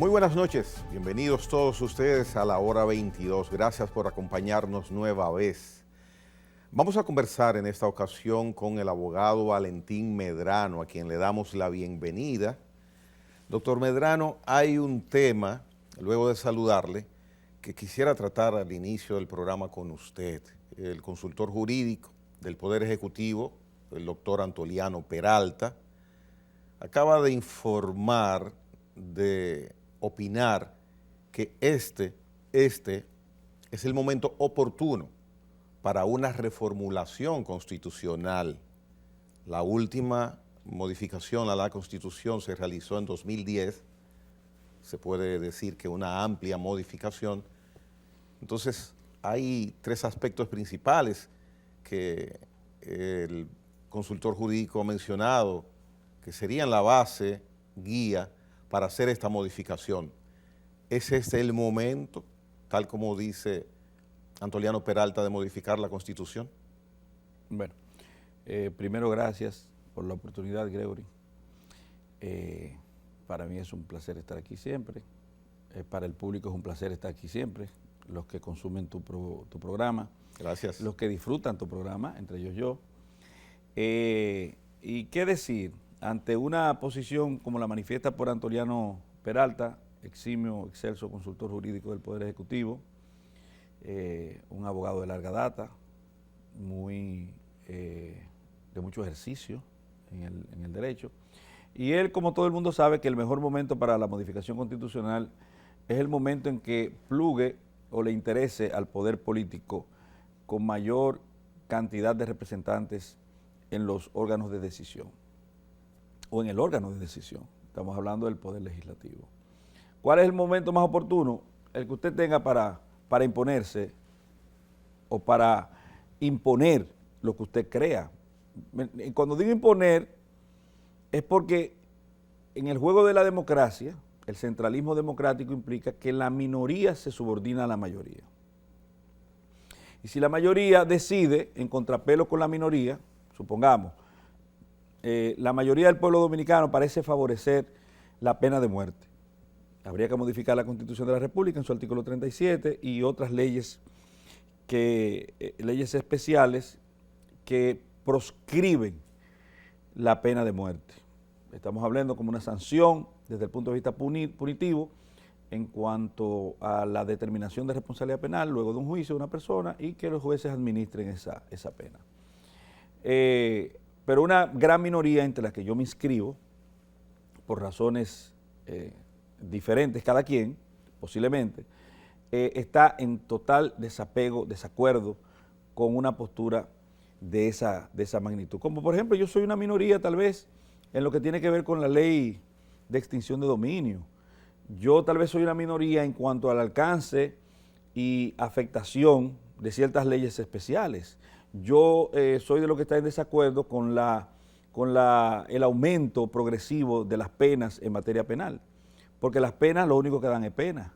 Muy buenas noches, bienvenidos todos ustedes a la hora 22. Gracias por acompañarnos nueva vez. Vamos a conversar en esta ocasión con el abogado Valentín Medrano, a quien le damos la bienvenida. Doctor Medrano, hay un tema, luego de saludarle, que quisiera tratar al inicio del programa con usted. El consultor jurídico del Poder Ejecutivo, el doctor Antoliano Peralta, acaba de informar, de opinar que este es el momento oportuno para una reformulación constitucional. La última modificación a la Constitución se realizó en 2010, se puede decir que una amplia modificación. Entonces, hay tres aspectos principales que el consultor jurídico ha mencionado, que serían la base, guía, para hacer esta modificación. ¿Es este el momento, tal como dice Antoliano Peralta, de modificar la Constitución? Bueno, primero gracias por la oportunidad, Gregory. Para mí es un placer estar aquí siempre. Para el público es un placer estar aquí siempre. Los que consumen tu programa. Gracias. Los que disfrutan tu programa, entre ellos yo. Y qué decir, ante una posición como la manifiesta por Antoliano Peralta, eximio, excelso consultor jurídico del Poder Ejecutivo, un abogado de larga data, de mucho ejercicio en el derecho, y él, como todo el mundo sabe, que el mejor momento para la modificación constitucional es el momento en que plugue o le interese al poder político con mayor cantidad de representantes en los órganos de decisión, o en el órgano de decisión. Estamos hablando del Poder Legislativo. ¿Cuál es el momento más oportuno? El que usted tenga para imponerse o para imponer lo que usted crea. Y cuando digo imponer, es porque en el juego de la democracia, el centralismo democrático implica que la minoría se subordina a la mayoría. Y si la mayoría decide, en contrapelo con la minoría, supongamos, la mayoría del pueblo dominicano parece favorecer la pena de muerte. Habría que modificar la Constitución de la República en su artículo 37 y otras leyes especiales que proscriben la pena de muerte. Estamos hablando como una sanción desde el punto de vista punitivo en cuanto a la determinación de responsabilidad penal luego de un juicio de una persona y que los jueces administren esa pena. Pero una gran minoría, entre las que yo me inscribo, por razones diferentes cada quien, posiblemente, está en total desacuerdo con una postura de esa magnitud. Como por ejemplo, yo soy una minoría tal vez en lo que tiene que ver con la ley de extinción de dominio. Yo tal vez soy una minoría en cuanto al alcance y afectación de ciertas leyes especiales. Yo soy de los que está en desacuerdo con el aumento progresivo de las penas en materia penal, porque las penas lo único que dan es pena.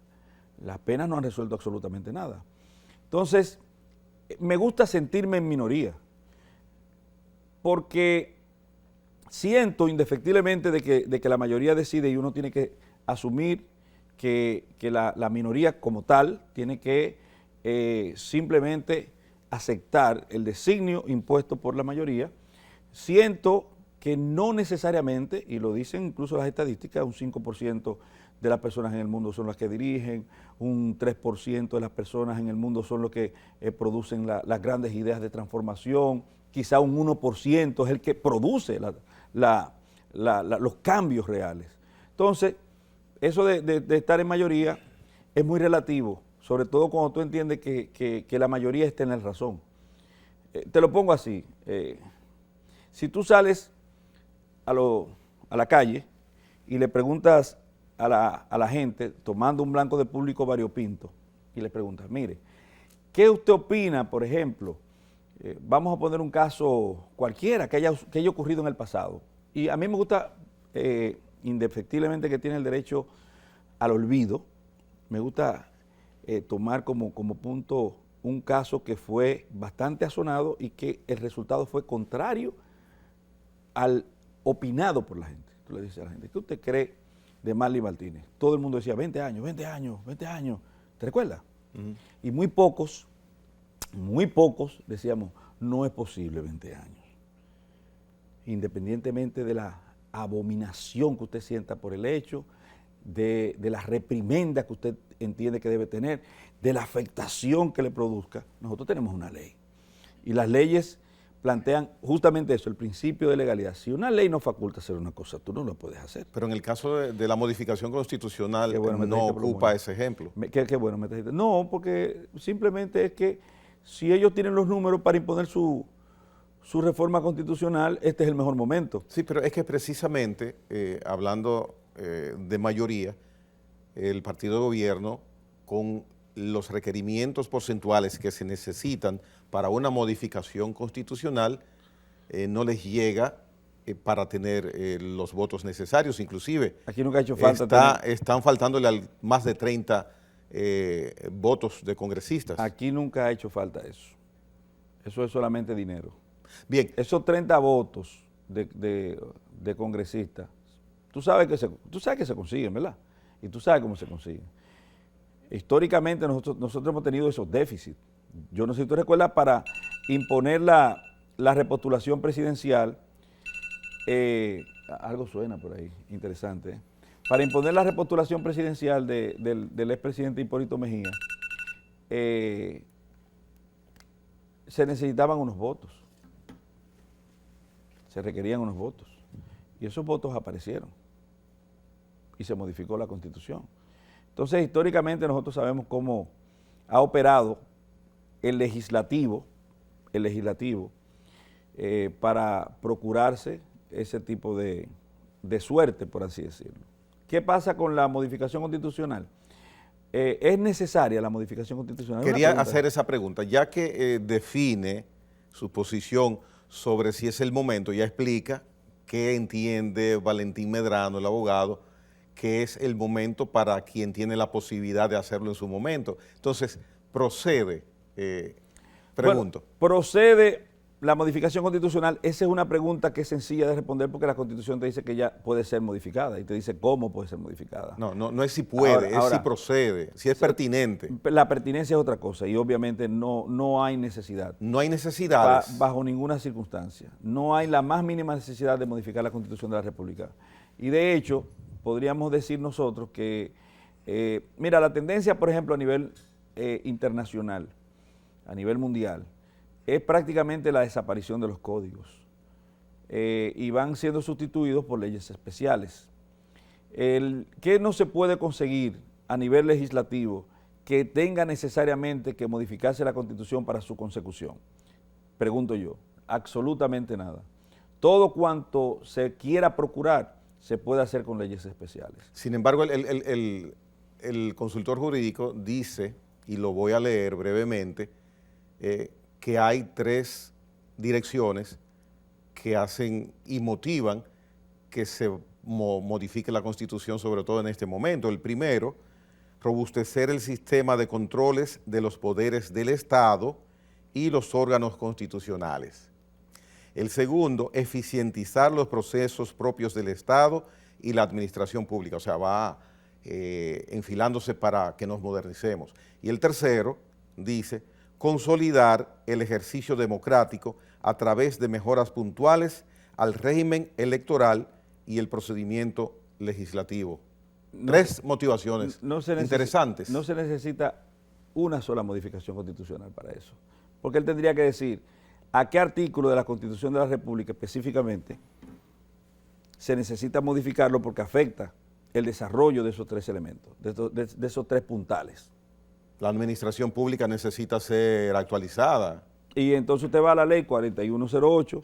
Las penas no han resuelto absolutamente nada. Entonces, me gusta sentirme en minoría, porque siento indefectiblemente de que la mayoría decide y uno tiene que asumir que la minoría como tal tiene que simplemente aceptar el designio impuesto por la mayoría. Siento que no necesariamente, y lo dicen incluso las estadísticas, un 5% de las personas en el mundo son las que dirigen, un 3% de las personas en el mundo son los que producen las grandes ideas de transformación, quizá un 1% es el que produce los cambios reales. Entonces, eso de estar en mayoría es muy relativo, sobre todo cuando tú entiendes que la mayoría está en la razón. Te lo pongo así, si tú sales a la calle y le preguntas a la gente, tomando un blanco de público variopinto, y le preguntas, mire, ¿qué usted opina, por ejemplo? Vamos a poner un caso cualquiera que haya ocurrido en el pasado. Y a mí me gusta, indefectiblemente que tiene el derecho al olvido, me gusta tomar como punto un caso que fue bastante asonado y que el resultado fue contrario al opinado por la gente. Tú le dices a la gente, ¿qué usted cree de Marley Martínez. Todo el mundo decía 20 años, 20 años, 20 años. ¿Te recuerdas? Y muy pocos decíamos, no es posible 20 años. Independientemente de la abominación que usted sienta por el hecho, de la reprimenda que usted entiende que debe tener, de la afectación que le produzca, nosotros tenemos una ley. Y las leyes plantean justamente eso, el principio de legalidad. Si una ley no faculta hacer una cosa, tú no lo puedes hacer. Pero en el caso de la modificación constitucional bueno, no ocupa ese ejemplo. Qué bueno me trajiste. No, porque simplemente es que si ellos tienen los números para imponer su reforma constitucional, este es el mejor momento. Sí, pero es que precisamente, hablando de mayoría, el partido de gobierno, con los requerimientos porcentuales que se necesitan para una modificación constitucional, no les llega para tener los votos necesarios. Inclusive, aquí nunca ha hecho falta están faltándole más de 30 votos de congresistas. Aquí nunca ha hecho falta eso. Eso es solamente dinero. Bien. Esos 30 votos de congresistas, tú sabes que se consiguen, ¿verdad? Y tú sabes cómo se consiguen. Históricamente nosotros hemos tenido esos déficits. Yo no sé si tú recuerdas, para imponer la repostulación presidencial, algo suena por ahí, interesante, ¿eh? Para imponer la repostulación presidencial del expresidente Hipólito Mejía, se necesitaban unos votos, se requerían unos votos, y esos votos aparecieron, y se modificó la Constitución. Entonces, históricamente nosotros sabemos cómo ha operado el legislativo para procurarse ese tipo de suerte, por así decirlo. ¿Qué pasa con la modificación constitucional? ¿Es necesaria la modificación constitucional? Quería hacer esa pregunta, ya que define su posición sobre si es el momento, ya explica qué entiende Valentín Medrano, el abogado, que es el momento para quien tiene la posibilidad de hacerlo en su momento. Entonces, procede, pregunto. Bueno, procede la modificación constitucional. Esa es una pregunta que es sencilla de responder porque la Constitución te dice que ya puede ser modificada y te dice cómo puede ser modificada. No es si puede, es si procede, si es pertinente. La pertinencia es otra cosa y obviamente no hay necesidad. No hay necesidades. Bajo ninguna circunstancia. No hay la más mínima necesidad de modificar la Constitución de la República. Y de hecho, podríamos decir nosotros que, mira, la tendencia, por ejemplo, a nivel internacional, a nivel mundial, es prácticamente la desaparición de los códigos y van siendo sustituidos por leyes especiales. ¿Qué no se puede conseguir a nivel legislativo que tenga necesariamente que modificarse la Constitución para su consecución? Pregunto yo, absolutamente nada. Todo cuanto se quiera procurar se puede hacer con leyes especiales. Sin embargo, el consultor jurídico dice, y lo voy a leer brevemente, que hay 3 direcciones que hacen y motivan que se modifique la Constitución, sobre todo en este momento. El primero, robustecer el sistema de controles de los poderes del Estado y los órganos constitucionales. El segundo, eficientizar los procesos propios del Estado y la administración pública, o sea, va enfilándose para que nos modernicemos. Y el tercero, dice, consolidar el ejercicio democrático a través de mejoras puntuales al régimen electoral y el procedimiento legislativo. 3 motivaciones interesantes. No se necesita una sola modificación constitucional para eso, porque él tendría que decir a qué artículo de la Constitución de la República específicamente se necesita modificarlo porque afecta el desarrollo de esos 3 elementos, de esos 3 puntales. La administración pública necesita ser actualizada. Y entonces usted va a la ley 4108,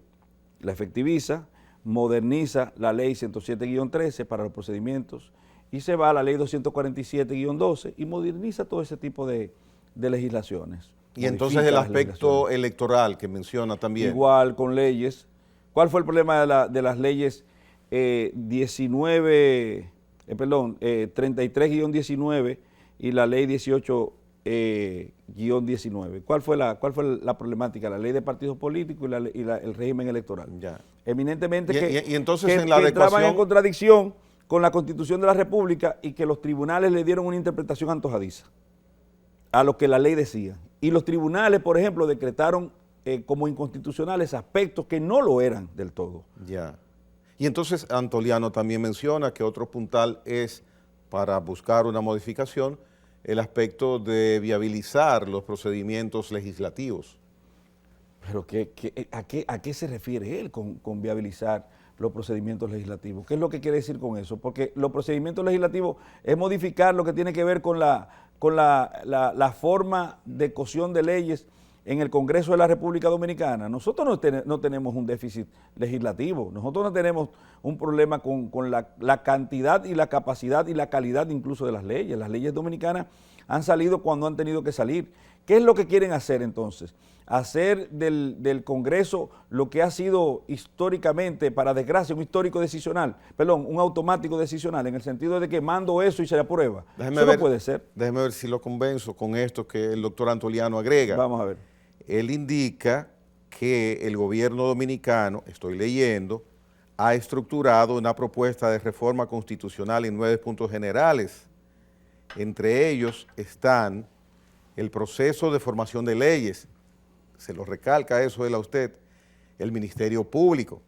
la efectiviza, moderniza la ley 107-13 para los procedimientos y se va a la ley 247-12 y moderniza todo ese tipo de legislaciones. Y entonces el aspecto electoral que menciona también. Igual con leyes. ¿Cuál fue el problema de las leyes 33-19 y la ley 18-19? ¿Cuál fue la problemática? La ley de partidos políticos y el régimen electoral. Ya. Eminentemente y entonces que en la adecuación entraban en contradicción con la Constitución de la República y que los tribunales le dieron una interpretación antojadiza a lo que la ley decía. Y los tribunales, por ejemplo, decretaron como inconstitucionales aspectos que no lo eran del todo. Ya. Y entonces Antoliano también menciona que otro puntal es, para buscar una modificación, el aspecto de viabilizar los procedimientos legislativos. Pero ¿a qué se refiere él con viabilizar los procedimientos legislativos? ¿Qué es lo que quiere decir con eso? Porque los procedimientos legislativos es modificar lo que tiene que ver con la forma de cocción de leyes en el Congreso de la República Dominicana. Nosotros no tenemos un déficit legislativo, nosotros no tenemos un problema con la cantidad y la capacidad y la calidad incluso de las leyes. Las leyes dominicanas han salido cuando han tenido que salir. ¿Qué es lo que quieren hacer entonces? Hacer del Congreso lo que ha sido históricamente, para desgracia, un automático decisional, en el sentido de que mando eso y se aprueba. Eso no puede ser. Déjeme ver si lo convenzo con esto que el doctor Antoliano agrega. Vamos a ver. Él indica que el gobierno dominicano, estoy leyendo, ha estructurado una propuesta de reforma constitucional en 9 puntos generales. Entre ellos están el proceso de formación de leyes, se lo recalca eso él a usted, el Ministerio Público,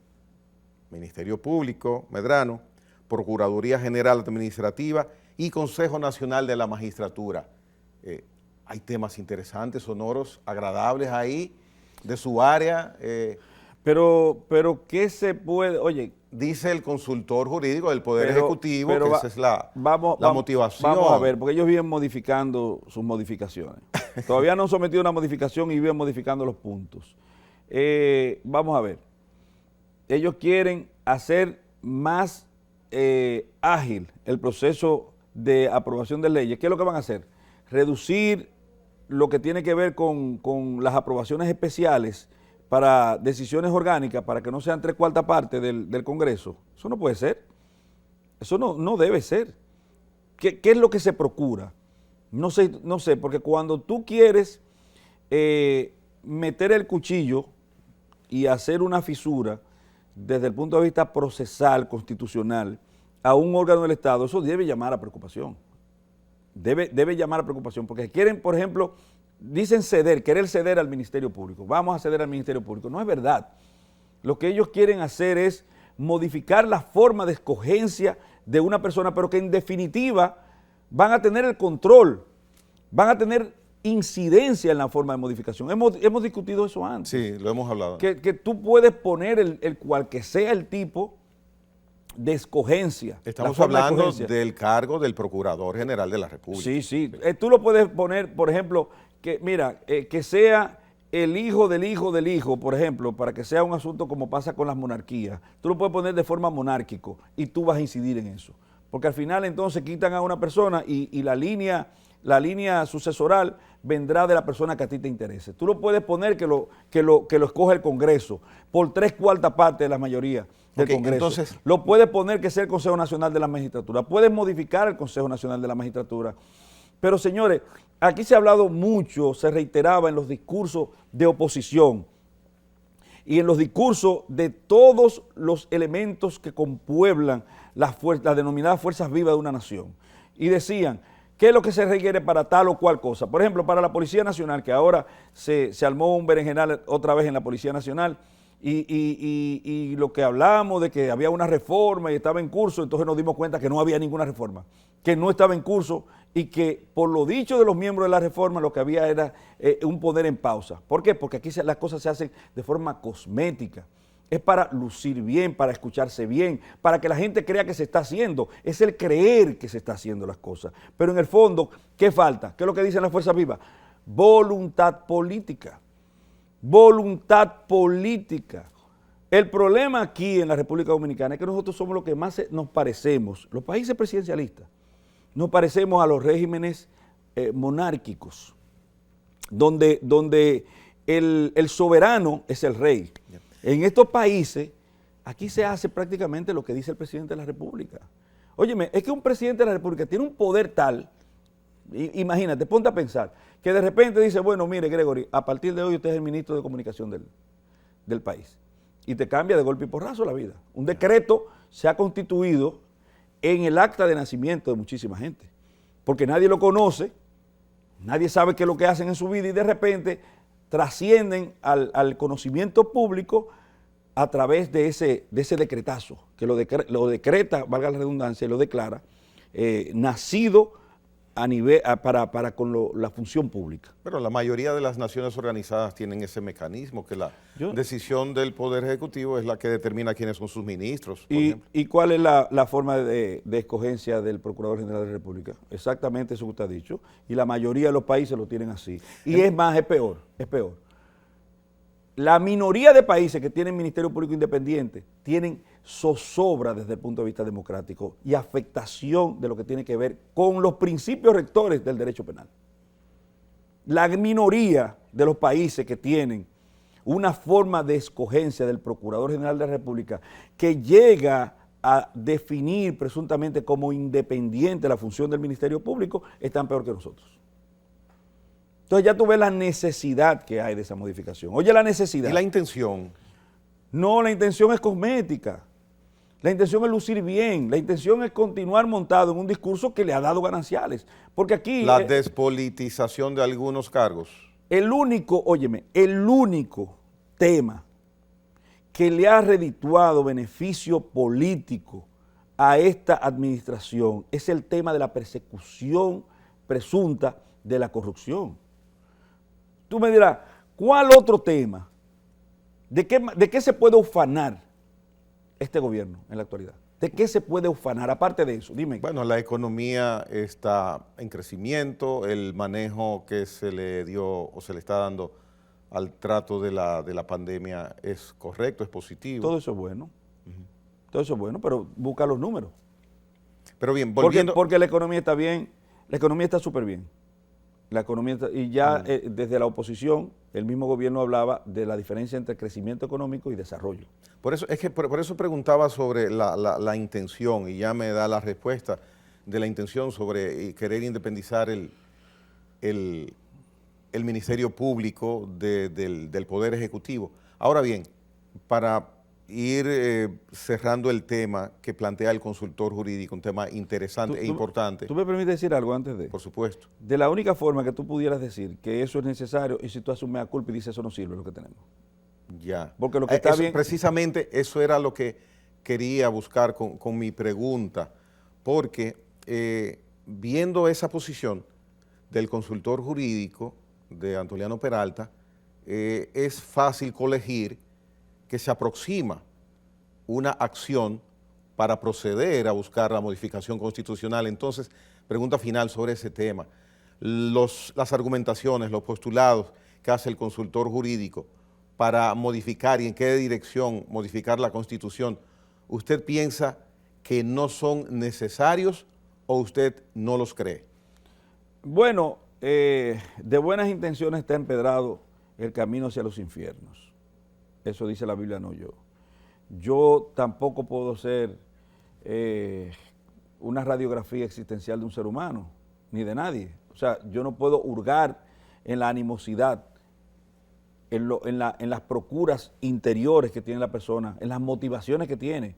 Medrano, Procuraduría General Administrativa y Consejo Nacional de la Magistratura. Hay temas interesantes, sonoros, agradables ahí, de su área. Pero ¿qué se puede? Oye, dice el consultor jurídico del Poder Ejecutivo que esa es la motivación. Vamos a ver, porque ellos viven modificando sus modificaciones. Todavía no han sometido una modificación y viven modificando los puntos. Vamos a ver. Ellos quieren hacer más ágil el proceso de aprobación de leyes. ¿Qué es lo que van a hacer? Reducir lo que tiene que ver con las aprobaciones especiales para decisiones orgánicas, para que no sean 3/4 partes del Congreso. Eso no puede ser. Eso no debe ser. ¿Qué es lo que se procura? No sé, porque cuando tú quieres meter el cuchillo y hacer una fisura desde el punto de vista procesal, constitucional, a un órgano del Estado, eso debe llamar a preocupación. Debe llamar a preocupación, porque quieren, por ejemplo, dicen querer ceder al Ministerio Público. Vamos a ceder al Ministerio Público. No es verdad. Lo que ellos quieren hacer es modificar la forma de escogencia de una persona, pero que en definitiva van a tener el control, van a tener incidencia en la forma de modificación. Hemos discutido eso antes. Sí, lo hemos hablado. Que tú puedes poner el cual que sea el tipo de escogencia. Estamos hablando del cargo del Procurador General de la República. Sí. Tú lo puedes poner, por ejemplo, que sea el hijo del hijo del hijo, por ejemplo, para que sea un asunto como pasa con las monarquías. Tú lo puedes poner de forma monárquico y tú vas a incidir en eso. Porque al final entonces quitan a una persona y la línea sucesoral vendrá de la persona que a ti te interese. Tú lo puedes poner que lo escoge el Congreso por 3/4 partes de la mayoría del Congreso. Entonces, lo puedes poner que sea el Consejo Nacional de la Magistratura. Puedes modificar el Consejo Nacional de la Magistratura. Pero señores, aquí se ha hablado mucho, se reiteraba en los discursos de oposición y en los discursos de todos los elementos que compueblan las denominadas fuerzas vivas de una nación. Y decían, ¿qué es lo que se requiere para tal o cual cosa? Por ejemplo, para la Policía Nacional, que ahora se armó un berenjenal otra vez en la Policía Nacional, y lo que hablamos de que había una reforma y estaba en curso, entonces nos dimos cuenta que no había ninguna reforma, que no estaba en curso y que por lo dicho de los miembros de la reforma lo que había era un poder en pausa. ¿Por qué? Porque aquí las cosas se hacen de forma cosmética. Es para lucir bien, para escucharse bien, para que la gente crea que se está haciendo. Es el creer que se está haciendo las cosas. Pero en el fondo, ¿qué falta? ¿Qué es lo que dicen las fuerzas vivas? Voluntad política. Voluntad política. El problema aquí en la República Dominicana es que nosotros somos los que más nos parecemos, los países presidencialistas, nos parecemos a los regímenes monárquicos, donde el soberano es el rey. En estos países, aquí se hace prácticamente lo que dice el presidente de la República. Óyeme, es que un presidente de la República tiene un poder tal, imagínate, ponte a pensar, que de repente dice, bueno, mire, Gregory, a partir de hoy usted es el ministro de Comunicación del país. Y te cambia de golpe y porrazo la vida. Un decreto se ha constituido en el acta de nacimiento de muchísima gente, porque nadie lo conoce, nadie sabe qué es lo que hacen en su vida y de repente trascienden al conocimiento público a través de ese decretazo, que lo decreta, valga la redundancia, y lo declara, nacido a nivel, para con la función pública. Pero la mayoría de las naciones organizadas tienen ese mecanismo, que la decisión del Poder Ejecutivo es la que determina quiénes son sus ministros, por ejemplo. ¿Y cuál es la forma de escogencia del Procurador General de la República? Exactamente eso que usted ha dicho, y la mayoría de los países lo tienen así. Y es más, es peor. La minoría de países que tienen Ministerio Público Independiente tienen zozobra desde el punto de vista democrático y afectación de lo que tiene que ver con los principios rectores del derecho penal. La minoría de los países que tienen una forma de escogencia del Procurador General de la República que llega a definir presuntamente como independiente la función del Ministerio Público están peor que nosotros. Entonces ya tú ves la necesidad que hay de esa modificación. Oye, la necesidad. ¿Y la intención? No, la intención es cosmética. La intención es lucir bien. La intención es continuar montado en un discurso que le ha dado gananciales. Porque aquí... La despolitización de algunos cargos. El único tema que le ha redituado beneficio político a esta administración es el tema de la persecución presunta de la corrupción. Tú me dirás, ¿cuál otro tema? ¿De qué se puede ufanar este gobierno en la actualidad? ¿De qué se puede ufanar? Aparte de eso, dime. Bueno, la economía está en crecimiento, el manejo que se le dio o se le está dando al trato de la pandemia es correcto, es positivo. Todo eso es bueno. Todo eso es bueno, pero busca los números. Pero bien, volviendo... Porque la economía está bien, la economía está súper bien. La economía y ya desde la oposición, el mismo gobierno hablaba de la diferencia entre crecimiento económico y desarrollo. Por eso preguntaba sobre la intención, y ya me da la respuesta de la intención sobre querer independizar el Ministerio Público del Poder Ejecutivo. Ahora bien, para ir cerrando el tema que plantea el consultor jurídico, un tema interesante e importante. ¿Tú me permites decir algo antes de? Por supuesto. De la única forma que tú pudieras decir que eso es necesario es si tú haces un mea culpa y dices eso no sirve lo que tenemos. Ya. Porque lo que está bien... Precisamente eso era lo que quería buscar con mi pregunta, porque viendo esa posición del consultor jurídico de Antoliano Peralta, es fácil colegir que se aproxima una acción para proceder a buscar la modificación constitucional. Entonces, pregunta final sobre ese tema. Las argumentaciones, los postulados que hace el consultor jurídico para modificar y en qué dirección modificar la Constitución, ¿usted piensa que no son necesarios o usted no los cree? Bueno, de buenas intenciones está empedrado el camino hacia los infiernos. Eso dice la Biblia, no yo. Yo tampoco puedo ser una radiografía existencial de un ser humano, ni de nadie. O sea, yo no puedo hurgar en la animosidad, en las procuras interiores que tiene la persona, en las motivaciones que tiene,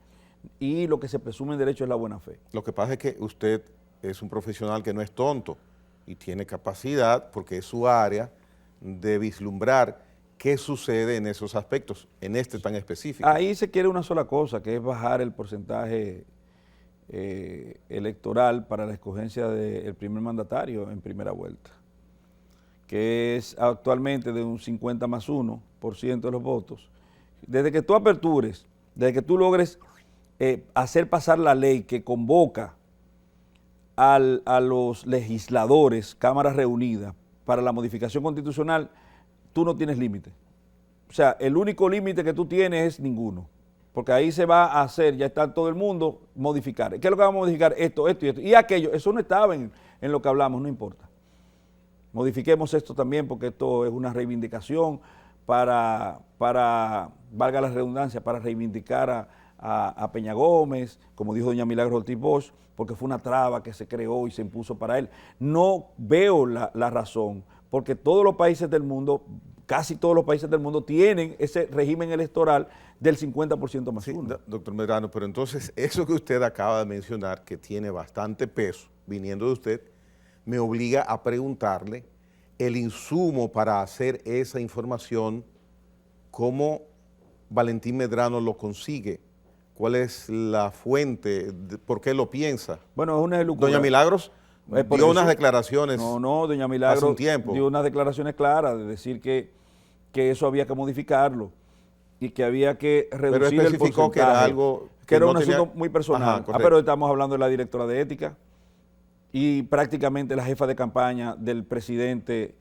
y lo que se presume en derecho es la buena fe. Lo que pasa es que usted es un profesional que no es tonto y tiene capacidad, porque es su área, de vislumbrar qué sucede en esos aspectos, en este tan específico. Ahí se quiere una sola cosa, que es bajar el porcentaje electoral para la escogencia del primer mandatario en primera vuelta, que es actualmente de un 50+1% de los votos. Desde que tú apertures, desde que tú logres hacer pasar la ley que convoca a los legisladores, cámaras reunidas, para la modificación constitucional, tú no tienes límite. O sea, el único límite que tú tienes es ninguno. Porque ahí se va a hacer, ya está todo el mundo, modificar. ¿Qué es lo que vamos a modificar? Esto y esto. Y aquello, eso no estaba en lo que hablamos, no importa. Modifiquemos esto también porque esto es una reivindicación para valga la redundancia, para reivindicar a Peña Gómez, como dijo doña Milagros Ortiz Bosch, porque fue una traba que se creó y se impuso para él. No veo la razón, porque todos los países del mundo casi todos los países del mundo tienen ese régimen electoral del 50% más Sí, uno. doctor Medrano, pero entonces eso que usted acaba de mencionar, que tiene bastante peso viniendo de usted, me obliga a preguntarle el insumo para hacer esa información, cómo Valentín Medrano lo consigue, cuál es la fuente, por qué lo piensa. Bueno, es una elucubración. Doña Milagros dio unas declaraciones No, doña Milagros hace un tiempo. dio unas declaraciones claras de decir que eso había que modificarlo y que había que reducir el porcentaje. Que era algo que era no un tenía... asunto muy personal. Ajá, pero estamos hablando de la directora de ética y prácticamente la jefa de campaña del presidente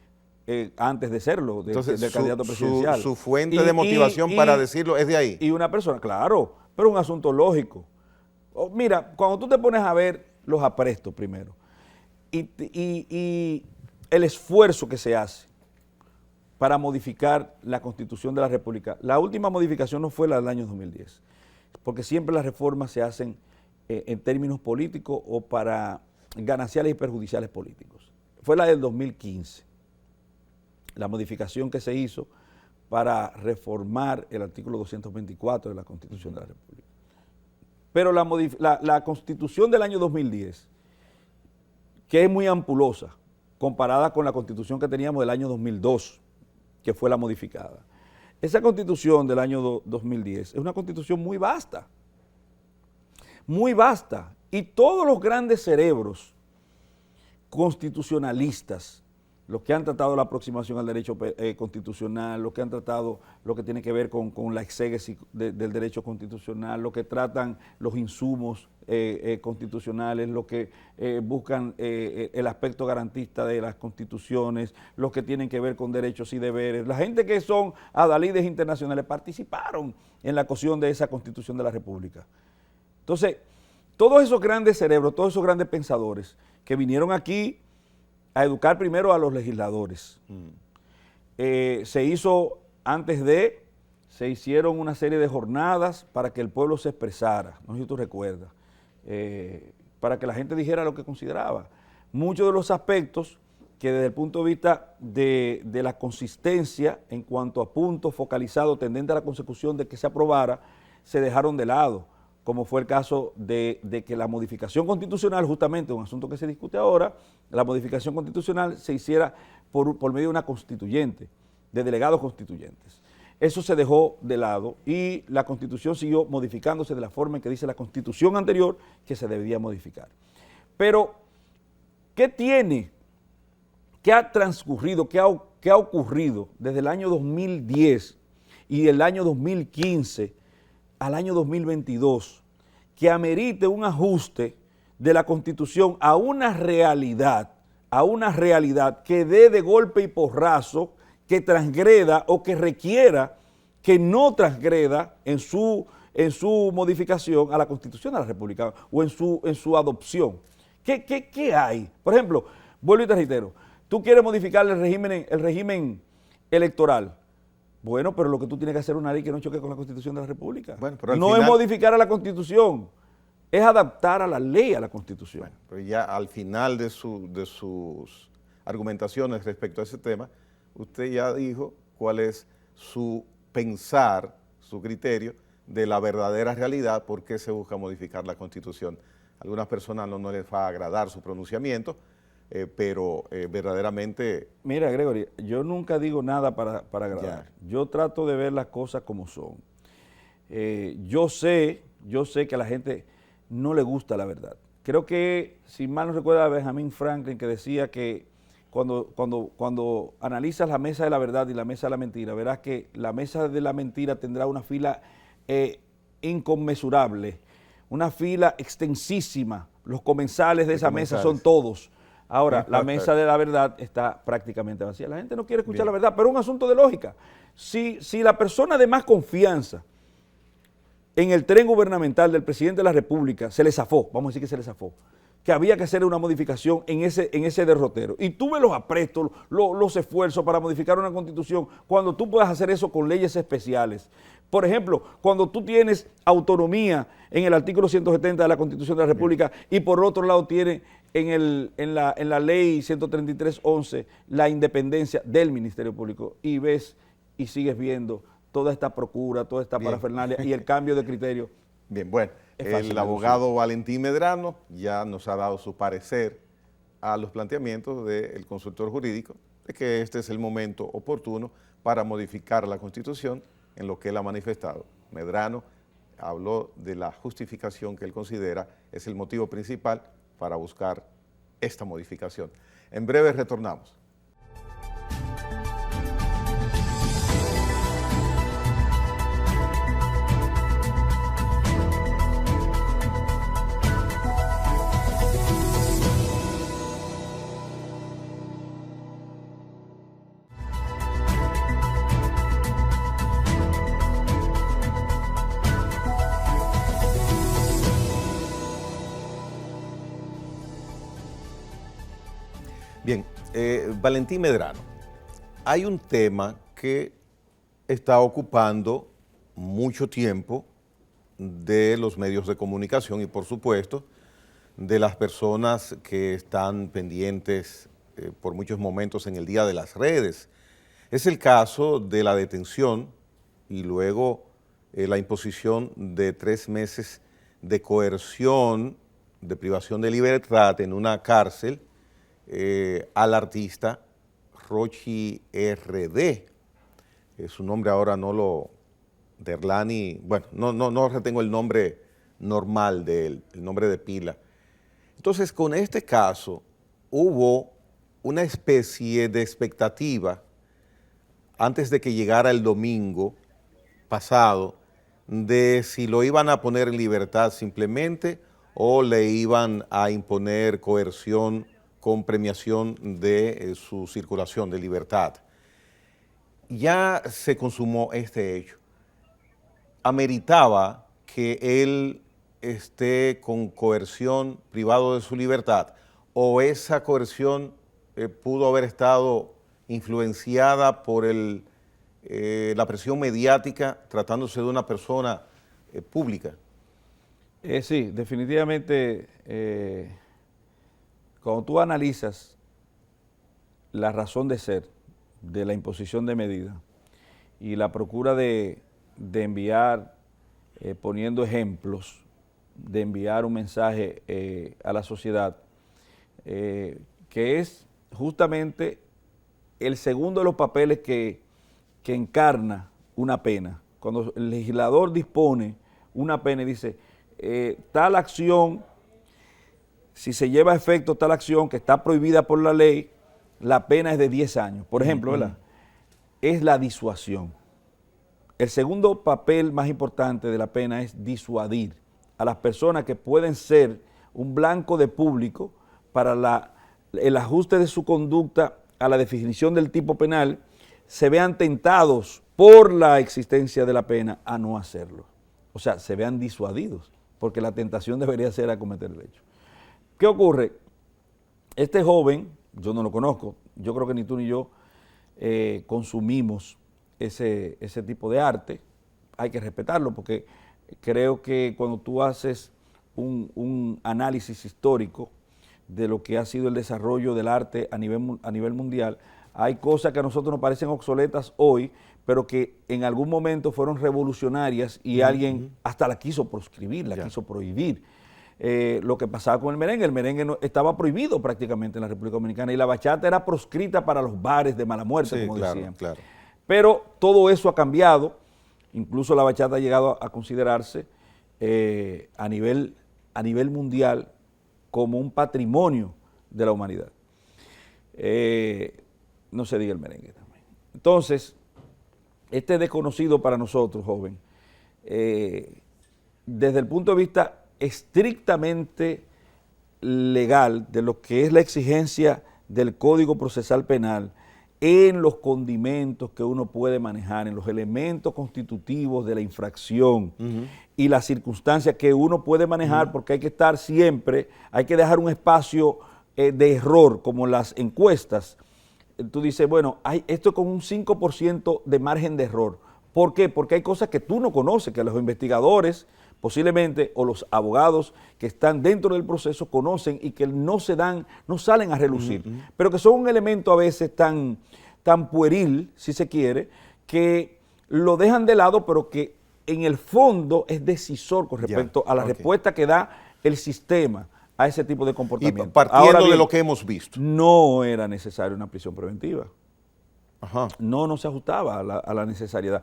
antes de serlo, Entonces, del candidato presidencial. Su fuente de motivación para decirlo es de ahí. Y una persona, claro, pero un asunto lógico. Mira, cuando tú te pones a ver los aprestos primero y el esfuerzo que se hace para modificar la Constitución de la República, la última modificación no fue la del año 2010, porque siempre las reformas se hacen en términos políticos o para gananciales y perjudiciales políticos. Fue la del 2015, la modificación que se hizo para reformar el artículo 224 de la Constitución de la República. Pero la Constitución del año 2010, que es muy ampulosa, comparada con la Constitución que teníamos del año 2002, que fue la modificada. Esa Constitución del año 2010 es una Constitución muy vasta, y todos los grandes cerebros constitucionalistas, los que han tratado la aproximación al derecho constitucional, los que han tratado lo que tiene que ver con la exégesis del derecho constitucional, los que tratan los insumos constitucionales, los que buscan el aspecto garantista de las constituciones, los que tienen que ver con derechos y deberes, la gente que son adalides internacionales participaron en la cosión de esa Constitución de la República. Entonces, todos esos grandes cerebros, todos esos grandes pensadores que vinieron aquí a educar primero a los legisladores. Se hicieron una serie de jornadas para que el pueblo se expresara, no sé si tú recuerdas, para que la gente dijera lo que consideraba. Muchos de los aspectos que desde el punto de vista de la consistencia en cuanto a puntos focalizados tendentes a la consecución de que se aprobara, se dejaron de lado, como fue el caso de que la modificación constitucional, justamente un asunto que se discute ahora, la modificación constitucional se hiciera por medio de una constituyente, de delegados constituyentes. Eso se dejó de lado y la Constitución siguió modificándose de la forma en que dice la Constitución anterior que se debía modificar. Pero, ¿qué ha transcurrido, qué ha ocurrido desde el año 2010 y el año 2015 al año 2022 que amerite un ajuste de la Constitución a una realidad que dé de golpe y porrazo, que transgreda o que requiera que no transgreda en su modificación a la Constitución de la República o en su adopción? ¿Qué hay? Por ejemplo, vuelvo y te reitero, tú quieres modificar el régimen electoral. Bueno, pero lo que tú tienes que hacer es una ley que no choque con la Constitución de la República. Bueno, pero no es modificar a la Constitución, es adaptar a la ley a la Constitución. Bueno, pero ya al final de sus argumentaciones respecto a ese tema, usted ya dijo cuál es su pensar, su criterio de la verdadera realidad, por qué se busca modificar la Constitución. A algunas personas no les va a agradar su pronunciamiento, pero verdaderamente... Mira, Gregory, yo nunca digo nada para agradar. Yo trato de ver las cosas como son. Yo sé que a la gente no le gusta la verdad. Creo que, si mal no recuerda, Benjamin Franklin, que decía que cuando analizas la mesa de la verdad y la mesa de la mentira, verás que la mesa de la mentira tendrá una fila inconmensurable, una fila extensísima. Los comensales de esa mesa son todos. Ahora, la mesa de la verdad está prácticamente vacía. La gente no quiere escuchar la verdad, pero es un asunto de lógica. Si la persona de más confianza en el tren gubernamental del presidente de la República se le zafó, vamos a decir que se le zafó, que había que hacer una modificación en ese derrotero, y tú ves los aprestos, los esfuerzos para modificar una Constitución, cuando tú puedas hacer eso con leyes especiales, Por ejemplo, cuando tú tienes autonomía en el artículo 170 de la Constitución de la República y por otro lado tienes en la ley 133.11 la independencia del Ministerio Público y ves y sigues viendo toda esta procura, toda esta parafernalia y el cambio de criterio. Bien, bueno, el abogado Valentín Medrano ya nos ha dado su parecer a los planteamientos del consultor jurídico de que este es el momento oportuno para modificar la Constitución en lo que él ha manifestado. Medrano habló de la justificación que él considera es el motivo principal para buscar esta modificación. En breve retornamos. Bien, Valentín Medrano, hay un tema que está ocupando mucho tiempo de los medios de comunicación y, por supuesto, de las personas que están pendientes por muchos momentos en el día de las redes. Es el caso de la detención y luego la imposición de 3 meses de coerción, de privación de libertad en una cárcel al artista Rochy RD. Su nombre ahora no lo... Derlani, bueno, no retengo el nombre normal de él, el nombre de pila. Entonces, con este caso hubo una especie de expectativa antes de que llegara el domingo pasado de si lo iban a poner en libertad simplemente o le iban a imponer coerción con premiación de su circulación de libertad. Ya se consumó este hecho. ¿Ameritaba que él esté con coerción privado de su libertad o esa coerción pudo haber estado influenciada por la presión mediática tratándose de una persona pública? Sí, definitivamente, cuando tú analizas la razón de ser de la imposición de medidas y la procura de enviar, poniendo ejemplos, de enviar un mensaje a la sociedad, que es justamente el segundo de los papeles que encarna una pena. Cuando el legislador dispone una pena y dice, tal acción, si se lleva a efecto tal acción que está prohibida por la ley, la pena es de 10 años. Por ejemplo, ¿verdad? Es la disuasión. El segundo papel más importante de la pena es disuadir a las personas que pueden ser un blanco de público para el ajuste de su conducta a la definición del tipo penal, se vean tentados por la existencia de la pena a no hacerlo. O sea, se vean disuadidos, porque la tentación debería ser a cometer el hecho. ¿Qué ocurre? Este joven, yo no lo conozco, yo creo que ni tú ni yo consumimos ese tipo de arte, hay que respetarlo porque creo que cuando tú haces un análisis histórico de lo que ha sido el desarrollo del arte a nivel mundial, hay cosas que a nosotros nos parecen obsoletas hoy, pero que en algún momento fueron revolucionarias y alguien hasta la quiso proscribir, la quiso prohibir. Lo que pasaba con el merengue estaba prohibido prácticamente en la República Dominicana y la bachata era proscrita para los bares de mala muerte, sí, como decían. Claro. Pero todo eso ha cambiado, incluso la bachata ha llegado a considerarse a nivel mundial como un patrimonio de la humanidad. No se diga el merengue también. Entonces, este desconocido para nosotros, joven, desde el punto de vista estrictamente legal de lo que es la exigencia del Código Procesal Penal, en los condimentos que uno puede manejar, en los elementos constitutivos de la infracción y las circunstancias que uno puede manejar, porque hay que estar siempre, hay que dejar un espacio de error, como las encuestas. Tú dices, bueno, esto con un 5% de margen de error, ¿Por qué? Porque hay cosas que tú no conoces, que los investigadores posiblemente o los abogados que están dentro del proceso conocen y que no salen a relucir, pero que son un elemento a veces tan pueril, si se quiere, que lo dejan de lado, pero que en el fondo es decisor con respecto a la respuesta que da el sistema a ese tipo de comportamiento. Y partiendo de lo que hemos visto. No era necesaria una prisión preventiva. Ajá. No se ajustaba a la necesariedad.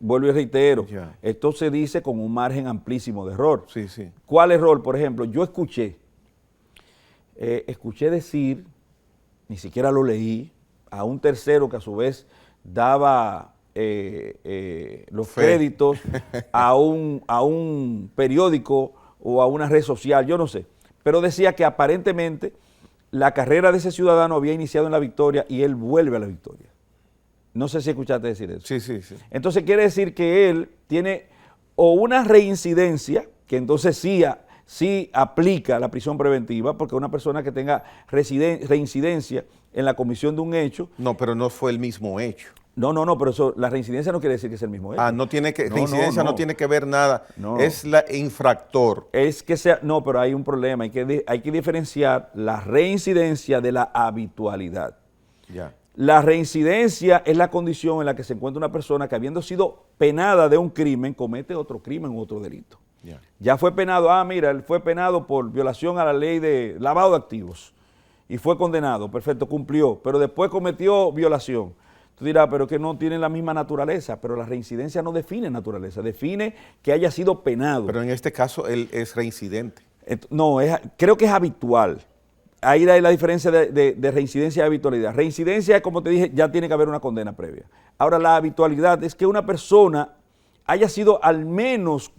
Vuelvo y reitero, esto se dice con un margen amplísimo de error. Sí, sí. ¿Cuál error? Por ejemplo, yo escuché decir, ni siquiera lo leí, a un tercero que a su vez daba los créditos a un periódico o a una red social, yo no sé, pero decía que aparentemente la carrera de ese ciudadano había iniciado en La Victoria y él vuelve a La Victoria. No sé si escuchaste decir eso. Sí, sí, sí. Entonces quiere decir que él tiene o una reincidencia, que entonces sí aplica la prisión preventiva, porque una persona que tenga reincidencia en la comisión de un hecho. No, pero no fue el mismo hecho. No, pero eso, la reincidencia no quiere decir que es el mismo hecho. No tiene que, reincidencia no tiene que ver nada. No. Es la infractor. Es que sea, no, pero hay un problema, hay que diferenciar la reincidencia de la habitualidad. Ya. La reincidencia es la condición en la que se encuentra una persona que, habiendo sido penada de un crimen, comete otro crimen u otro delito. Ya fue penado, mira, él fue penado por violación a la ley de lavado de activos y fue condenado, perfecto, cumplió, pero después cometió violación. Tú dirás, pero que no tienen la misma naturaleza, pero la reincidencia no define naturaleza, define que haya sido penado. Pero en este caso él es reincidente. No, creo que es habitual. Ahí hay la diferencia de reincidencia y habitualidad. Reincidencia, como te dije, ya tiene que haber una condena previa. Ahora, la habitualidad es que una persona haya sido al menos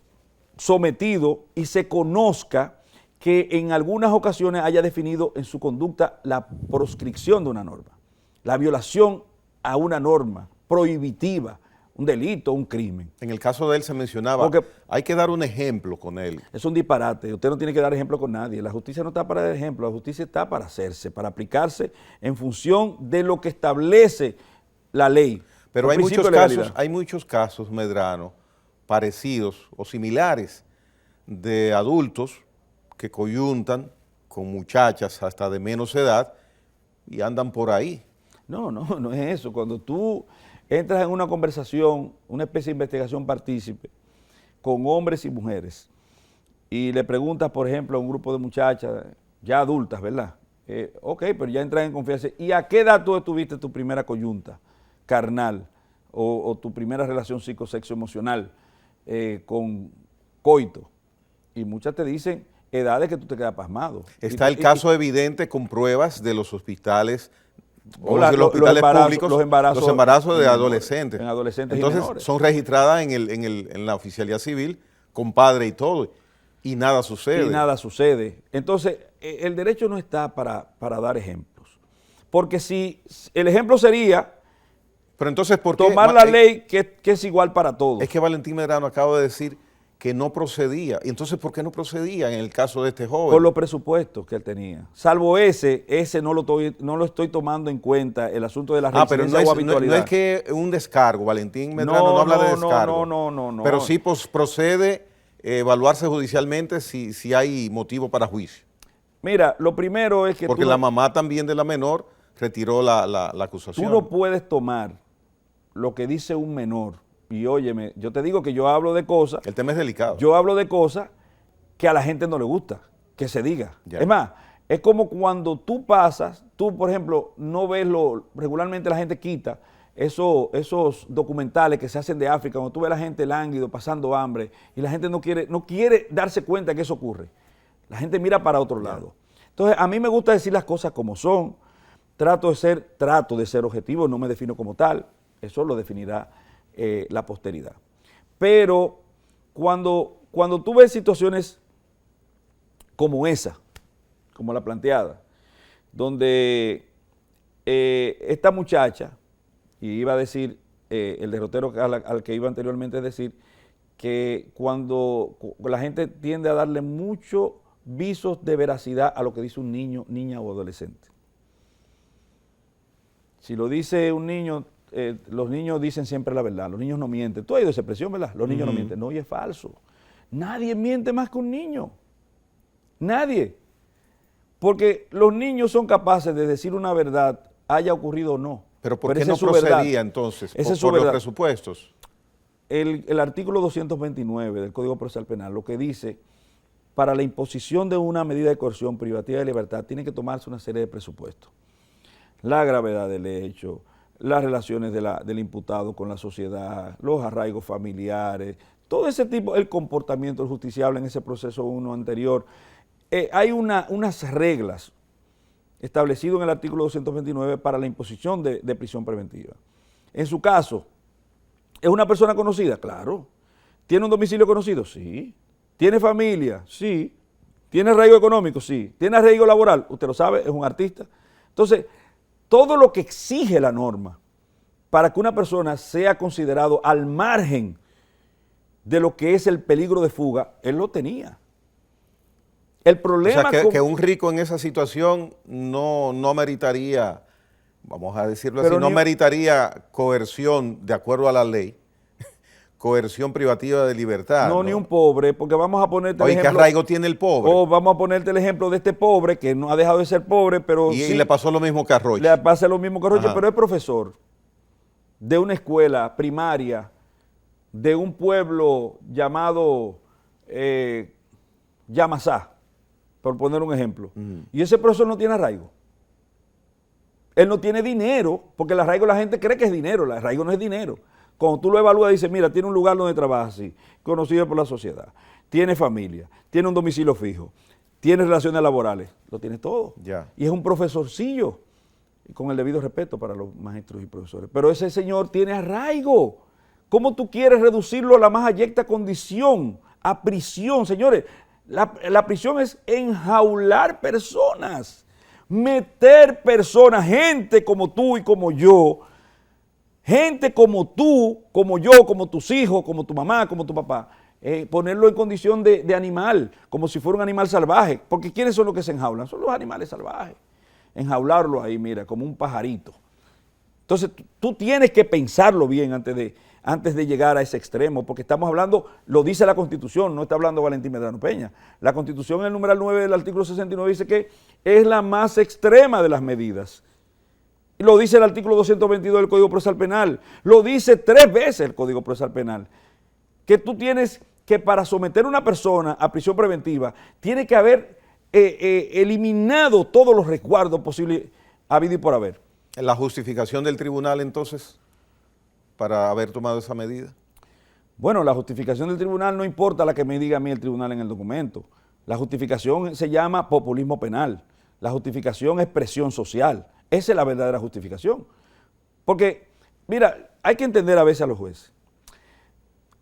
sometido y se conozca que en algunas ocasiones haya definido en su conducta la proscripción de una norma, la violación a una norma prohibitiva, un delito, un crimen. En el caso de él se mencionaba, hay que dar un ejemplo con él. Es un disparate, usted no tiene que dar ejemplo con nadie, la justicia no está para dar ejemplo, la justicia está para hacerse, para aplicarse en función de lo que establece la ley. Pero hay muchos casos, Medrano, parecidos o similares de adultos que coyuntan con muchachas hasta de menos edad y andan por ahí. No es eso. Cuando tú entras en una conversación, una especie de investigación partícipe con hombres y mujeres y le preguntas, por ejemplo, a un grupo de muchachas ya adultas, ¿verdad? Ok, pero ya entras en confianza. ¿Y a qué edad tú tuviste tu primera coyunta carnal o tu primera relación psicosexo emocional con coito? Y muchas te dicen edades que tú te quedas pasmado. Está el caso evidente con pruebas de los hospitales los públicos, los embarazos de adolescentes. En adolescentes. Entonces, y menores. son registradas en la oficialía civil con padre y todo, y nada sucede. Y nada sucede. Entonces, el derecho no está para dar ejemplos. Porque si el ejemplo sería pero entonces, ¿por qué? Tomar la ley que es igual para todos. Es que Valentín Medrano acaba de decir que no procedía. ¿Y entonces por qué no procedía en el caso de este joven? Por los presupuestos que él tenía. Salvo ese no lo estoy tomando en cuenta, el asunto de la reincidencia o habitualidad. No es que un descargo, Valentín Medrano no habla de descargo. No. Pero sí procede evaluarse judicialmente si hay motivo para juicio. Mira, lo primero es que porque la mamá también de la menor retiró la acusación. Tú no puedes tomar lo que dice un menor. Y óyeme, yo te digo que yo hablo de cosas. El tema es delicado. Yo hablo de cosas que a la gente no le gusta, que se diga. Ya. Es más, es como cuando tú pasas, tú por ejemplo, no ves regularmente la gente quita esos documentales que se hacen de África, cuando tú ves a la gente lánguido, pasando hambre, y la gente no quiere darse cuenta que eso ocurre. La gente mira para otro lado. Entonces, a mí me gusta decir las cosas como son. Trato de ser objetivo, no me defino como tal. Eso lo definirá la posteridad. Pero cuando tú ves situaciones como esa, como la planteada, donde esta muchacha, y iba a decir, el derrotero al que iba anteriormente a decir, que cuando la gente tiende a darle muchos visos de veracidad a lo que dice un niño, niña o adolescente. Si lo dice un niño, los niños dicen siempre la verdad, los niños no mienten. Tú has oído esa expresión, ¿verdad? Los niños no mienten. No, y es falso. Nadie miente más que un niño. Nadie. Porque los niños son capaces de decir una verdad, haya ocurrido o no. ¿Pero por qué no procedía entonces? ¿Por los presupuestos? El artículo 229 del Código Procesal Penal lo que dice, para la imposición de una medida de coerción privativa de libertad tiene que tomarse una serie de presupuestos. La gravedad del hecho, las relaciones del imputado con la sociedad, los arraigos familiares, todo ese tipo, el comportamiento del justiciable en ese proceso uno anterior. Hay unas reglas establecidas en el artículo 229 para la imposición de prisión preventiva. En su caso, ¿es una persona conocida? Claro. ¿Tiene un domicilio conocido? Sí. ¿Tiene familia? Sí. ¿Tiene arraigo económico? Sí. ¿Tiene arraigo laboral? Usted lo sabe, es un artista. Entonces, todo lo que exige la norma para que una persona sea considerado al margen de lo que es el peligro de fuga, él lo tenía. El problema... O sea, que un rico en esa situación no meritaría, vamos a decirlo así, no meritaría coerción de acuerdo a la ley, coerción privativa de libertad. No, ni un pobre, porque vamos a ponerte el ejemplo... ¿Qué arraigo tiene el pobre? O vamos a ponerte el ejemplo de este pobre que no ha dejado de ser pobre, pero y le pasó lo mismo que a Roche. Le pasa lo mismo que a Roche, pero es profesor de una escuela primaria de un pueblo llamado Yamasá, por poner un ejemplo. Y ese profesor no tiene arraigo. Él no tiene dinero, porque el arraigo la gente cree que es dinero, el arraigo no es dinero. Cuando tú lo evalúas, dices, mira, tiene un lugar donde trabaja así, conocido por la sociedad, tiene familia, tiene un domicilio fijo, tiene relaciones laborales, lo tiene todo. Ya. Y es un profesorcillo, con el debido respeto para los maestros y profesores. Pero ese señor tiene arraigo. ¿Cómo tú quieres reducirlo a la más abyecta condición, a prisión? Señores, la prisión es enjaular personas, meter personas, gente como tú y como yo, gente como tú, como yo, como tus hijos, como tu mamá, como tu papá, ponerlo en condición de animal, como si fuera un animal salvaje. Porque ¿quiénes son los que se enjaulan? Son los animales salvajes. Enjaularlo ahí, mira, como un pajarito. Entonces, tú tienes que pensarlo bien antes de llegar a ese extremo, porque estamos hablando, lo dice la Constitución, no está hablando Valentín Medrano Peña. La Constitución en el numeral 9 del artículo 69 dice que es la más extrema de las medidas. Y lo dice el artículo 222 del Código Procesal Penal, lo dice 3 veces el Código Procesal Penal, que tú tienes que para someter a una persona a prisión preventiva, tiene que haber eliminado todos los resguardos posibles habido y por haber. ¿La justificación del tribunal entonces para haber tomado esa medida? Bueno, la justificación del tribunal no importa la que me diga a mí el tribunal en el documento. La justificación se llama populismo penal. La justificación es presión social. Esa es la verdadera justificación. Porque, mira, hay que entender a veces a los jueces.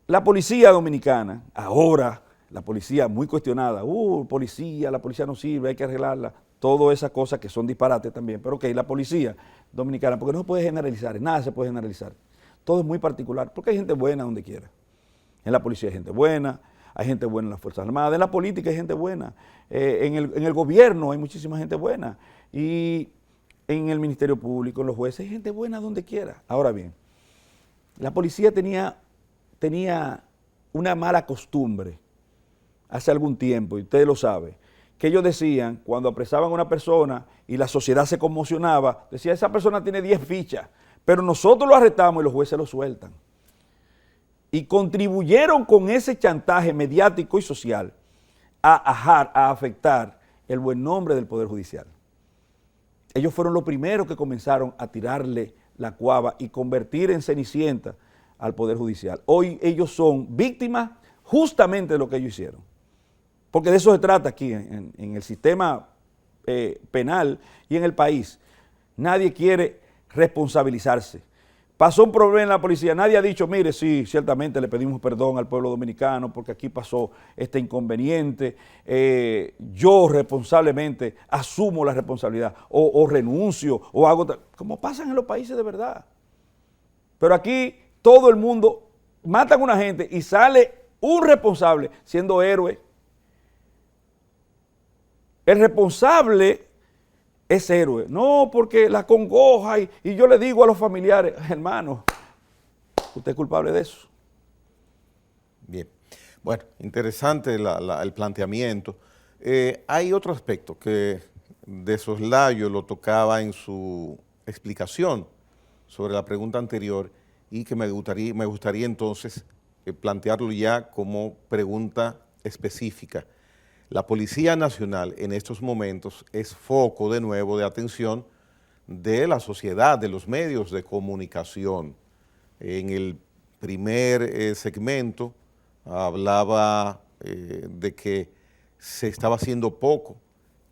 La policía dominicana, ahora, la policía muy cuestionada, la policía no sirve, hay que arreglarla, todas esas cosas que son disparates también, pero ok, la policía dominicana, porque no se puede generalizar, nada se puede generalizar, todo es muy particular, porque hay gente buena donde quiera. En la policía hay gente buena en las Fuerzas Armadas, en la política hay gente buena, en el gobierno hay muchísima gente buena, y en el Ministerio Público, en los jueces, hay gente buena donde quiera. Ahora bien, la policía tenía una mala costumbre hace algún tiempo, y usted lo sabe, que ellos decían, cuando apresaban a una persona y la sociedad se conmocionaba, decía, esa persona tiene 10 fichas, pero nosotros lo arrestamos y los jueces lo sueltan. Y contribuyeron con ese chantaje mediático y social a afectar el buen nombre del Poder Judicial. Ellos fueron los primeros que comenzaron a tirarle la cuava y convertir en cenicienta al Poder Judicial. Hoy ellos son víctimas justamente de lo que ellos hicieron. Porque de eso se trata aquí, en el sistema penal y en el país. Nadie quiere responsabilizarse. Pasó un problema en la policía, nadie ha dicho, mire, sí, ciertamente le pedimos perdón al pueblo dominicano porque aquí pasó este inconveniente, yo responsablemente asumo la responsabilidad, o renuncio, o hago, como pasan en los países de verdad. Pero aquí todo el mundo, matan a una gente y sale un responsable siendo héroe. El responsable es héroe. No, porque la congoja y yo le digo a los familiares, hermano, usted es culpable de eso. Bien, bueno, interesante el planteamiento. Hay otro aspecto que de soslayo lo tocaba en su explicación sobre la pregunta anterior y que me gustaría entonces plantearlo ya como pregunta específica. La Policía Nacional en estos momentos es foco de nuevo de atención de la sociedad, de los medios de comunicación. En el primer segmento hablaba de que se estaba haciendo poco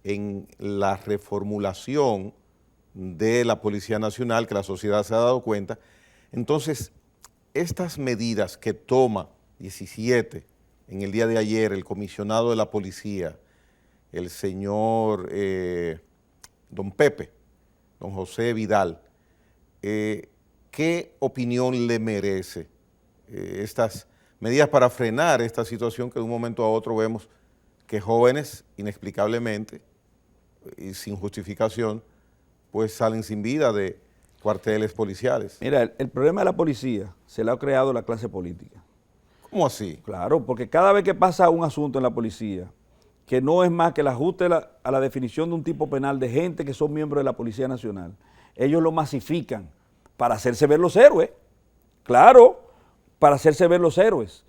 en la reformulación de la Policía Nacional, que la sociedad se ha dado cuenta. Entonces, estas medidas que toma 17 en el día de ayer el comisionado de la policía, el señor don Pepe, don José Vidal, ¿qué opinión le merece estas medidas para frenar esta situación que de un momento a otro vemos que jóvenes inexplicablemente y sin justificación pues salen sin vida de cuarteles policiales? Mira, el problema de la policía se lo ha creado la clase política. ¿Cómo así? Claro, porque cada vez que pasa un asunto en la policía, que no es más que el ajuste a la definición de un tipo penal de gente que son miembros de la Policía Nacional, ellos lo masifican para hacerse ver los héroes. Claro, para hacerse ver los héroes.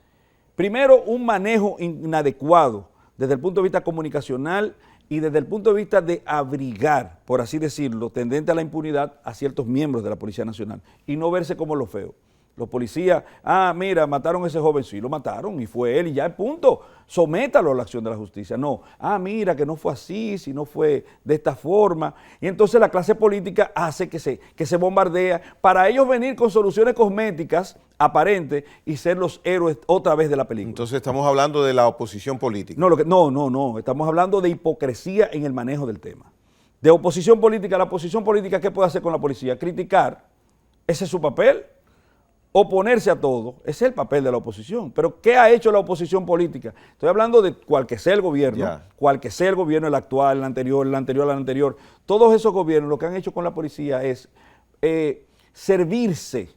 Primero, un manejo inadecuado desde el punto de vista comunicacional y desde el punto de vista de abrigar, por así decirlo, tendente a la impunidad a ciertos miembros de la Policía Nacional y no verse como lo feo. Los policías, mira, mataron a ese joven, sí, lo mataron y fue él y ya, punto, sométalo a la acción de la justicia. No, mira, que no fue así, si no fue de esta forma. Y entonces la clase política hace que se bombardea para ellos venir con soluciones cosméticas aparentes y ser los héroes otra vez de la película. Entonces estamos hablando de la oposición política. No, estamos hablando de hipocresía en el manejo del tema. De oposición política, la oposición política, ¿qué puede hacer con la policía? Criticar, ese es su papel. Oponerse a todo, ese es el papel de la oposición. Pero ¿qué ha hecho la oposición política? Estoy hablando de cual que sea el gobierno, cual que sea el gobierno, el actual, el anterior. Todos esos gobiernos lo que han hecho con la policía es servirse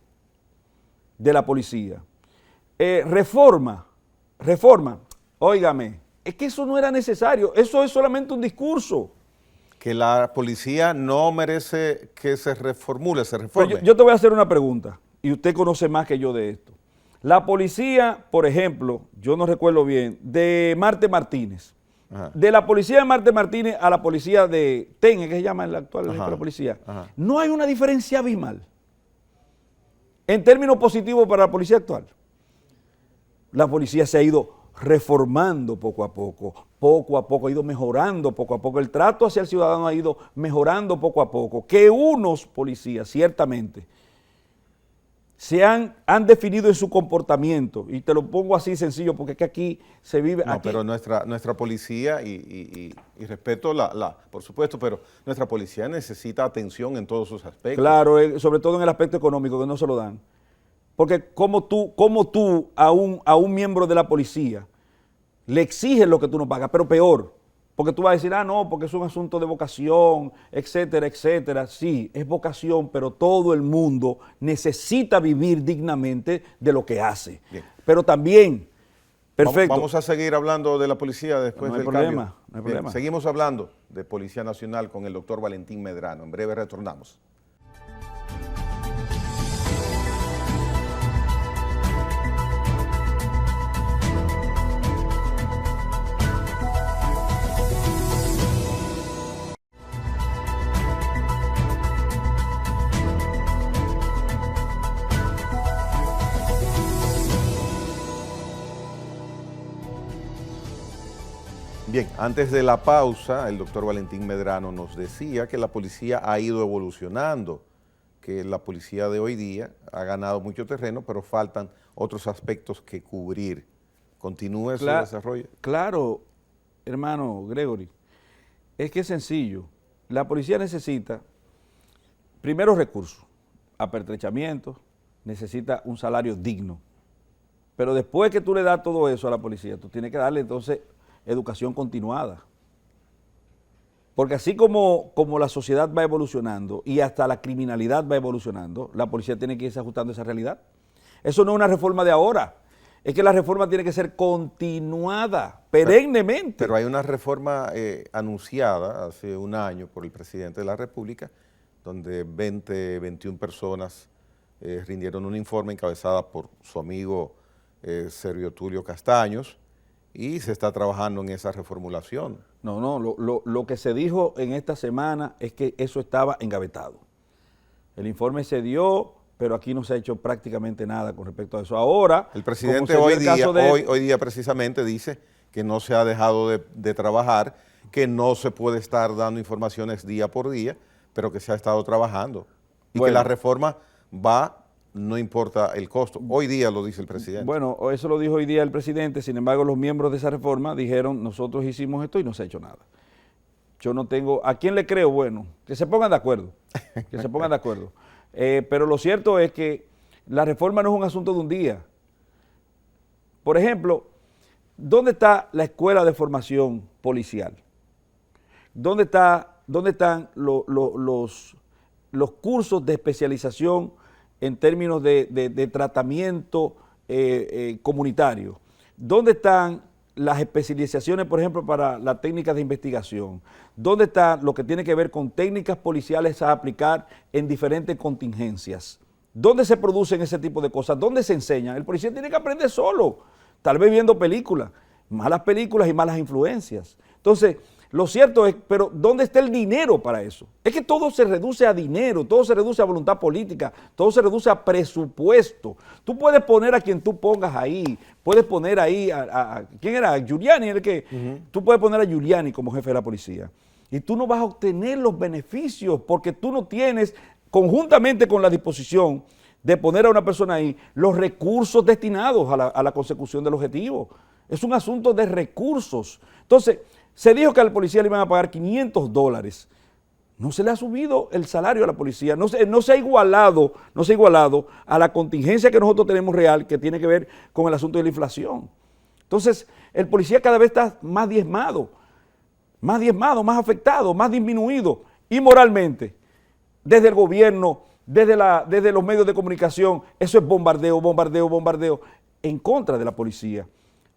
de la policía. Reforma, óigame, es que eso no era necesario, eso es solamente un discurso. Que la policía no merece que se reformule, se reforme. Yo te voy a hacer una pregunta. Y usted conoce más que yo de esto. La policía, por ejemplo, yo no recuerdo bien, de Marte Martínez. Ajá. De la policía de Marte Martínez a la policía de Tene, que se llama el actual jefe de la policía, no hay una diferencia abismal en términos positivos para la policía actual. La policía se ha ido reformando poco a poco, ha ido mejorando poco a poco. El trato hacia el ciudadano ha ido mejorando poco a poco. Que unos policías, ciertamente, se han definido en su comportamiento, y te lo pongo así sencillo, porque es que aquí se vive... No, aquí, pero nuestra policía, y respeto por supuesto, pero nuestra policía necesita atención en todos sus aspectos. Claro, sobre todo en el aspecto económico, que no se lo dan. Porque como tú a un miembro de la policía le exiges lo que tú no pagas, pero peor, porque tú vas a decir, no, porque es un asunto de vocación, etcétera, etcétera. Sí, es vocación, pero todo el mundo necesita vivir dignamente de lo que hace. Bien. Pero también, perfecto. Vamos a seguir hablando de la policía después del cambio. No hay problema. Seguimos hablando de Policía Nacional con el doctor Valentín Medrano. En breve retornamos. Bien, antes de la pausa, el doctor Valentín Medrano nos decía que la policía ha ido evolucionando, que la policía de hoy día ha ganado mucho terreno, pero faltan otros aspectos que cubrir. ¿Continúa ese desarrollo? Claro, hermano Gregory, es que es sencillo. La policía necesita, primero, recursos, apertrechamientos, necesita un salario digno. Pero después que tú le das todo eso a la policía, tú tienes que darle entonces educación continuada. Porque así como la sociedad va evolucionando y hasta la criminalidad va evolucionando, la policía tiene que irse ajustando a esa realidad. Eso no es una reforma de ahora, es que la reforma tiene que ser continuada, perennemente. Pero hay una reforma anunciada hace un año por el presidente de la República, donde 21 personas rindieron un informe encabezada por su amigo Servio Tulio Castaños, y se está trabajando en esa reformulación. No, lo que se dijo en esta semana es que eso estaba engavetado. El informe se dio, pero aquí no se ha hecho prácticamente nada con respecto a eso. Ahora, el presidente hoy día precisamente dice que no se ha dejado de trabajar, que no se puede estar dando informaciones día por día, pero que se ha estado trabajando y que la reforma va, no importa el costo. Hoy día lo dice el presidente. Bueno, eso lo dijo hoy día el presidente, sin embargo los miembros de esa reforma dijeron, nosotros hicimos esto y no se ha hecho nada. Yo no tengo, ¿a quién le creo? Bueno, que se pongan de acuerdo, que se pongan de acuerdo. Pero lo cierto es que la reforma no es un asunto de un día. Por ejemplo, ¿dónde está la escuela de formación policial? ¿Dónde están los cursos de especialización en términos de tratamiento comunitario? ¿Dónde están las especializaciones, por ejemplo, para las técnicas de investigación? ¿Dónde está lo que tiene que ver con técnicas policiales a aplicar en diferentes contingencias? ¿Dónde se producen ese tipo de cosas? ¿Dónde se enseñan? El policía tiene que aprender solo, tal vez viendo películas, malas películas y malas influencias. Entonces, lo cierto es, pero ¿dónde está el dinero para eso? Es que todo se reduce a dinero, todo se reduce a voluntad política, todo se reduce a presupuesto. Tú puedes poner a quien tú pongas ahí, puedes poner ahí ¿quién era? Giuliani, el que tú puedes poner a Giuliani como jefe de la policía y tú no vas a obtener los beneficios porque tú no tienes, conjuntamente con la disposición de poner a una persona ahí, los recursos destinados a la consecución del objetivo. Es un asunto de recursos. Entonces, se dijo que al policía le iban a pagar $500. No se le ha subido el salario a la policía, no se ha igualado a la contingencia que nosotros tenemos real, que tiene que ver con el asunto de la inflación. Entonces, el policía cada vez está más diezmado, más afectado, más disminuido, y moralmente, desde el gobierno, desde los medios de comunicación, eso es bombardeo, en contra de la policía.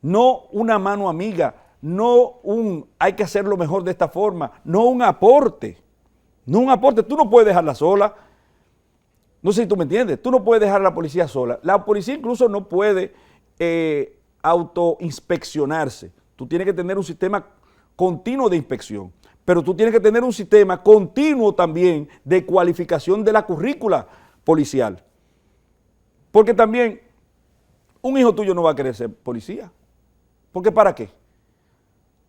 No una mano amiga, no hay que hacerlo mejor de esta forma, no un aporte, tú no puedes dejarla sola, no sé si tú me entiendes, tú no puedes dejar a la policía sola, la policía incluso no puede autoinspeccionarse, tú tienes que tener un sistema continuo de inspección, pero tú tienes que tener un sistema continuo también de cualificación de la currícula policial, porque también un hijo tuyo no va a querer ser policía, porque ¿para qué?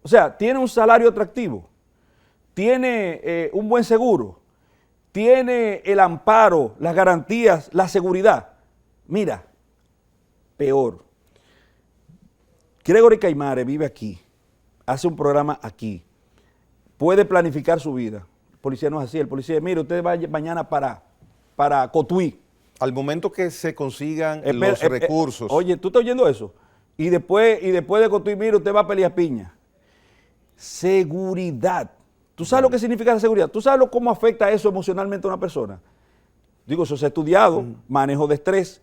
O sea, tiene un salario atractivo, tiene un buen seguro, tiene el amparo, las garantías, la seguridad. Mira, peor. Gregory Caimare vive aquí, hace un programa aquí, puede planificar su vida. El policía no es así, el policía dice, mire, usted va mañana para Cotuí. Al momento que se consigan los recursos. Oye, ¿tú estás oyendo eso? Y después de Cotuí, mire, usted va a Peleas Piña. Seguridad. ¿Tú sabes lo que significa la seguridad? ¿Tú sabes cómo afecta eso emocionalmente a una persona? Digo, eso se ha estudiado, manejo de estrés,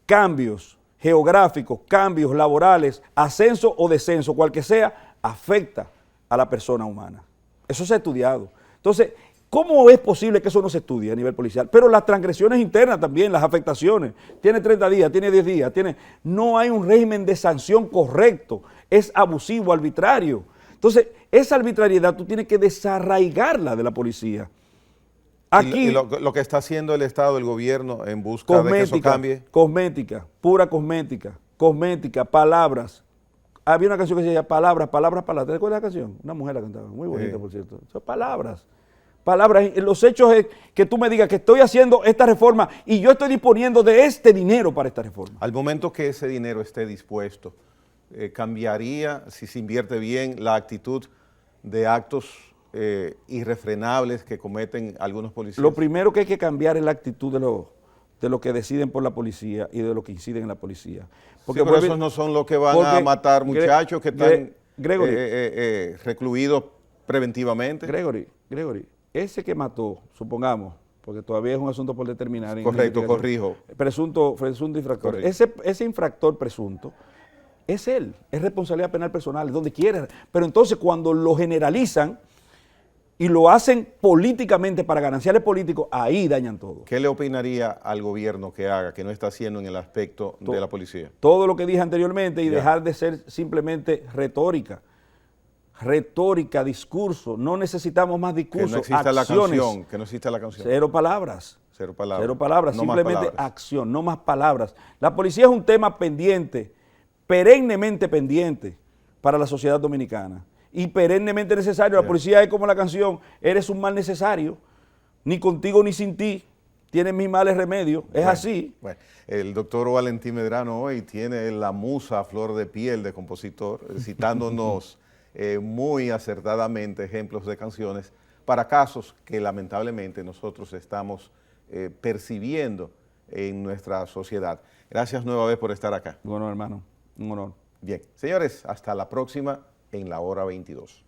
cambios geográficos, cambios laborales, ascenso o descenso, cual que sea, afecta a la persona humana. Eso se ha estudiado. Entonces, ¿cómo es posible que eso no se estudie a nivel policial? Pero las transgresiones internas también, las afectaciones, tiene 30 días, tiene 10 días, no hay un régimen de sanción correcto, es abusivo, arbitrario. Entonces, esa arbitrariedad tú tienes que desarraigarla de la policía. Aquí, y lo que está haciendo el Estado, el gobierno, en busca de que eso cambie. Cosmética, pura cosmética, palabras. Había una canción que se llama Palabras. ¿Te recuerdas la canción? Una mujer la cantaba, muy bonita, por cierto. Son palabras. Los hechos es que tú me digas que estoy haciendo esta reforma y yo estoy disponiendo de este dinero para esta reforma. Al momento que ese dinero esté dispuesto, cambiaría, si se invierte bien, la actitud de actos irrefrenables que cometen algunos policías. Lo primero que hay que cambiar es la actitud de lo que deciden por la policía y de lo que inciden en la policía. Porque sí, pero esos no son los que van a matar muchachos que están recluidos preventivamente. Gregory, ese que mató, supongamos, porque todavía es un asunto por determinar. Correcto, corrijo. Presunto infractor. Ese infractor presunto es él, es responsabilidad penal personal, donde quiera. Pero entonces cuando lo generalizan y lo hacen políticamente para gananciales políticos, ahí dañan todo. ¿Qué le opinaría al gobierno que haga, que no está haciendo en el aspecto de la policía? Todo lo que dije anteriormente y dejar de ser simplemente retórica. Retórica, discurso. No necesitamos más discurso. Que no exista acciones. la canción. Que no exista la canción. Cero palabras. Cero palabras. Cero palabras. No Simplemente más palabras. acción, no más palabras. La policía es un tema pendiente, perennemente pendiente para la sociedad dominicana. Y perennemente necesario. La policía es como la canción, eres un mal necesario, ni contigo ni sin ti, tienes mis males remedios, es así. Bueno, el doctor Valentín Medrano hoy tiene la musa a flor de piel de compositor, citándonos muy acertadamente ejemplos de canciones para casos que lamentablemente nosotros estamos percibiendo en nuestra sociedad. Gracias nueva vez por estar acá. Bueno, hermano, un honor. Bien, señores, hasta la próxima en la hora 22.